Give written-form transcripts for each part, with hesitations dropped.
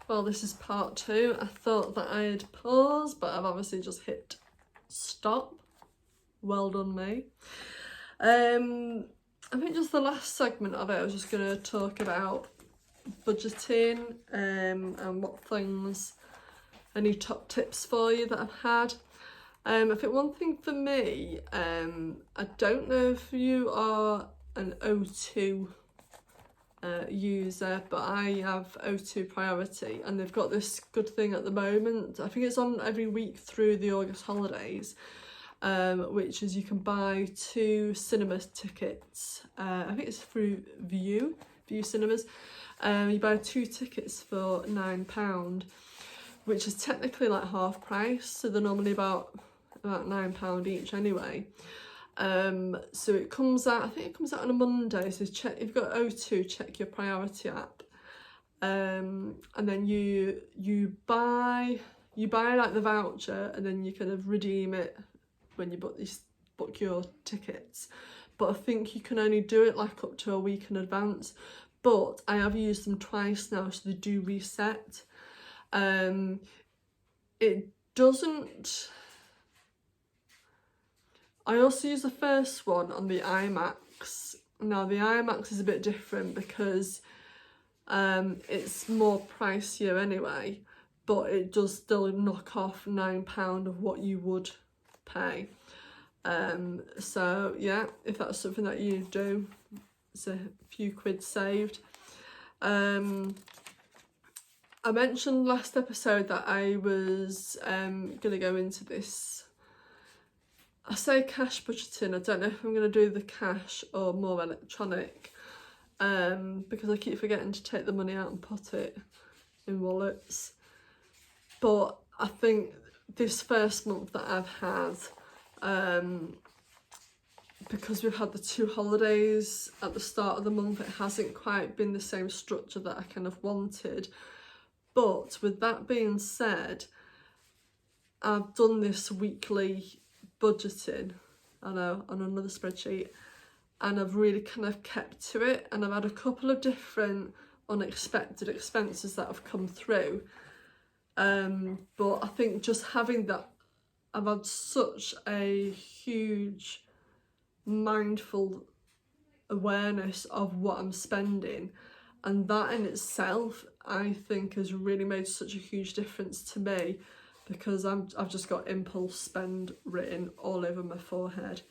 Well, this is part 2. I thought that I'd pause, but I've obviously just hit stop. Well done, me. I think just the last segment of it, I was just going to talk about budgeting and what things, any top tips for you that I've had. I think one thing for me, I don't know if you are an O2 user, but I have O2 Priority, and they've got this good thing at the moment. I think it's on every week through the August holidays, which is you can buy 2 cinema tickets. I think it's through View Cinemas. You buy 2 tickets for £9, which is technically like half price, so they're normally about £9 each anyway. So it comes out, I think it comes out on a Monday, so check, if you've got O2, check your Priority app, and then you buy like the voucher, and then you kind of redeem it when you book your tickets. But I think you can only do it like up to a week in advance, but I have used them twice now, so they do reset. It doesn't. I also use the first one on the IMAX. Now the IMAX is a bit different because it's more pricier anyway, but it does still knock off £9 of what you would pay. So yeah, if that's something that you do, it's a few quid saved. I mentioned last episode that I was gonna go into this, I say cash budgeting, I don't know if I'm going to do the cash or more electronic, because I keep forgetting to take the money out and put it in wallets. But I think this first month that I've had, because we've had the 2 holidays at the start of the month, it hasn't quite been the same structure that I kind of wanted. But with that being said, I've done this weekly budgeting, I know, on another spreadsheet, and I've really kind of kept to it, and I've had a couple of different unexpected expenses that have come through, but I think just having that, I've had such a huge mindful awareness of what I'm spending, and that in itself I think has really made such a huge difference to me, because I've just got impulse spend written all over my forehead,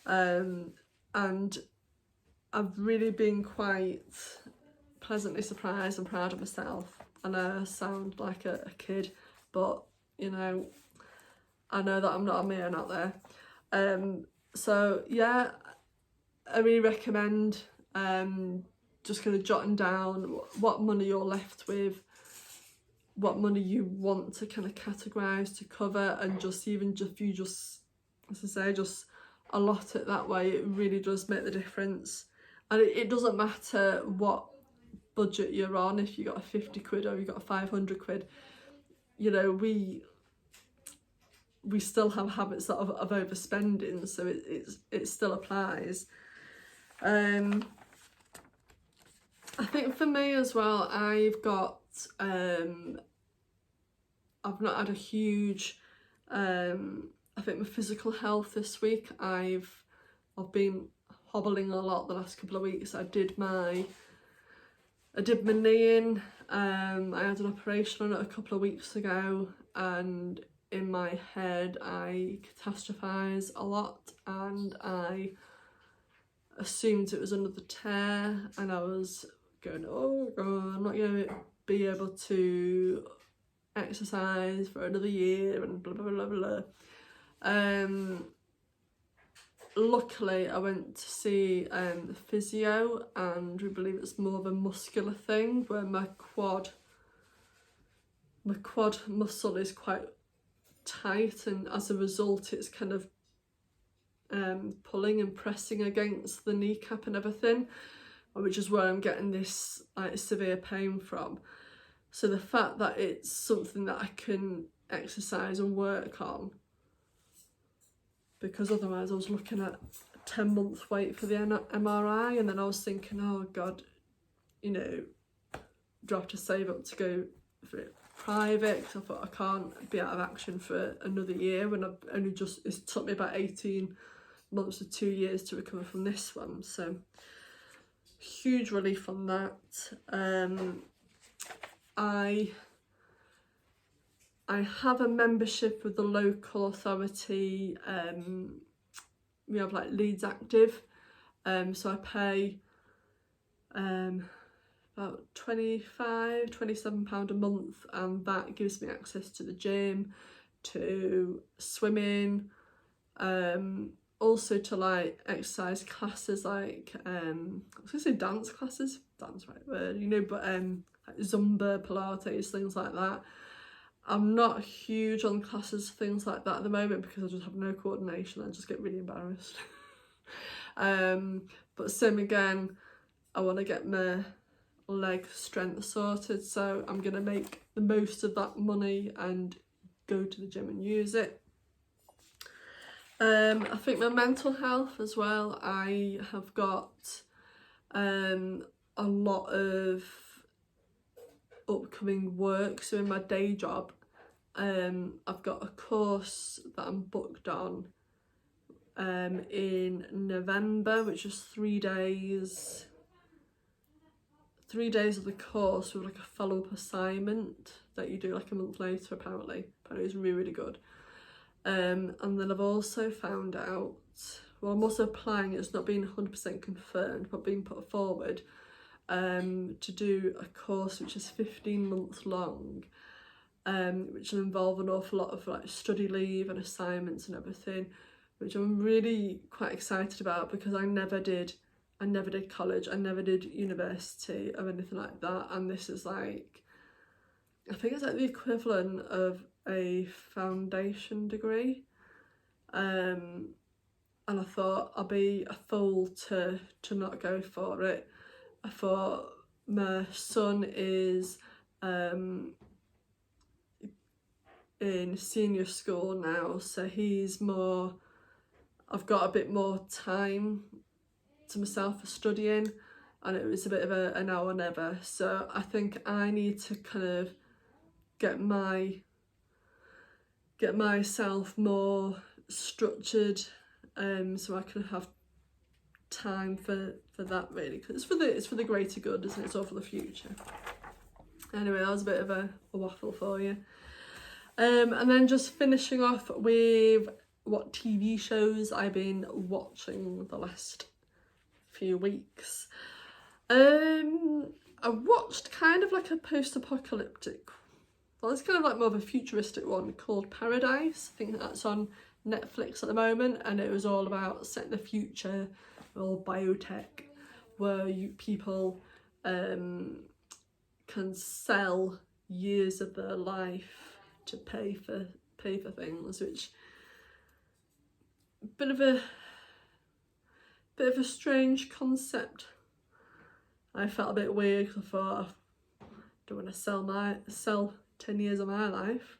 and I've really been quite pleasantly surprised and proud of myself. I know I sound like a kid, but you know, I know that I'm not a man out there. So yeah, I really recommend just kind of jotting down what money you're left with, what money you want to kind of categorise to cover, and just even if you just, as I say, just allot it that way, it really does make the difference. And it doesn't matter what budget you're on, if you got a 50 quid or you got a 500 quid, you know, we still have habits of overspending, so it still applies. I think for me as well, I've not had a huge, I think my physical health this week, I've been hobbling a lot the last couple of weeks. I did my knee in, I had an operation on it a couple of weeks ago, and in my head I catastrophise a lot, and I assumed it was another tear, and I was going, oh god, I'm not going to be able to exercise for another year and blah blah blah blah. Luckily I went to see the physio, and we believe it's more of a muscular thing, where my quad muscle is quite tight, and as a result it's kind of pulling and pressing against the kneecap and everything, which is where I'm getting this like severe pain from. So the fact that it's something that I can exercise and work on, because otherwise I was looking at 10 months wait for the MRI, and then I was thinking, oh god, you know, do I have to save up to go for it private, because I thought I can't be out of action for another year when I've only just, it's took me about 18 months to 2 years to recover from this one. So huge relief on that. I have a membership with the local authority. We have like Leeds Active, so I pay about £27 a month, and that gives me access to the gym, to swimming, also to like exercise classes, like I was gonna say dance classes, dance right word, you know, but like Zumba, Pilates, things like that. I'm not huge on classes, things like that at the moment, because I just have no coordination. I just get really embarrassed. But same again, I want to get my leg strength sorted, so I'm going to make the most of that money and go to the gym and use it. I think my mental health as well, I have got a lot of upcoming work. So in my day job, I've got a course that I'm booked on in November, which is 3 days. 3 days of the course with like a follow-up assignment that you do like a month later, apparently. Apparently it's really, really good. And then I've also found out, well, I'm also applying, it's not been 100% confirmed, but being put forward to do a course which is 15 months long, which will involve an awful lot of like study leave and assignments and everything, which I'm really quite excited about, because I never did college, I never did university or anything like that, and this is like, I think it's like the equivalent of a foundation degree, and I thought I'd be a fool to not go for it. I thought my son is in senior school now, so he's more, I've got a bit more time to myself for studying, and it was a bit of a now or never. So I think I need to kind of get myself more structured, so I can have time for that, really, because it's for the greater good, isn't it? It's all for the future. Anyway, that was a bit of a waffle for you. And then just finishing off with what TV shows I've been watching the last few weeks. I watched kind of like a post-apocalyptic, well, it's kind of like more of a futuristic one called Paradise. I think that's on Netflix at the moment, and it was all about set in the future, all biotech, where people can sell years of their life to pay for things, which bit of a strange concept. I felt a bit weird, because I thought, I don't want to sell 10 years of my life.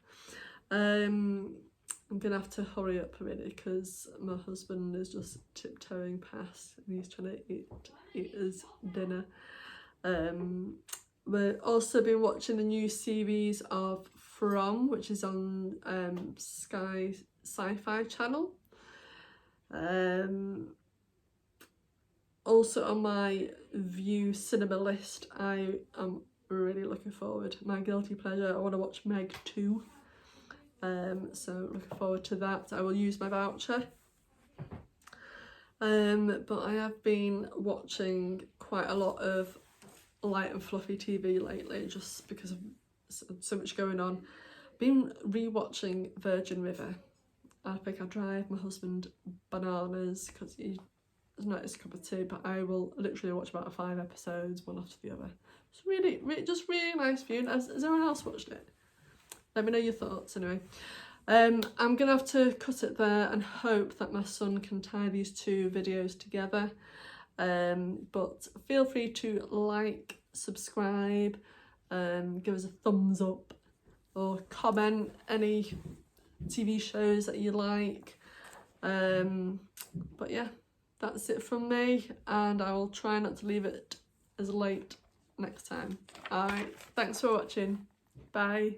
I'm gonna have to hurry up really, because my husband is just tiptoeing past and he's trying to eat his dinner. We've also been watching the new series of From, which is on Sky Sci-Fi Channel. Also on my View cinema list, I am really looking forward. My guilty pleasure, I want to watch Meg 2. So looking forward to that. I will use my voucher. But I have been watching quite a lot of light and fluffy TV lately, just because of so much going on. Been rewatching Virgin River. I think I drive my husband bananas, because it's not his cup of tea, but I will literally watch about 5 episodes, one after the other. It's really nice viewing. Has anyone else watched it? Let me know your thoughts anyway. I'm gonna have to cut it there and hope that my son can tie these 2 videos together. But feel free to like, subscribe, give us a thumbs up, or comment any TV shows that you like. But yeah, that's it from me, and I will try not to leave it as late next time. Alright, thanks for watching. Bye.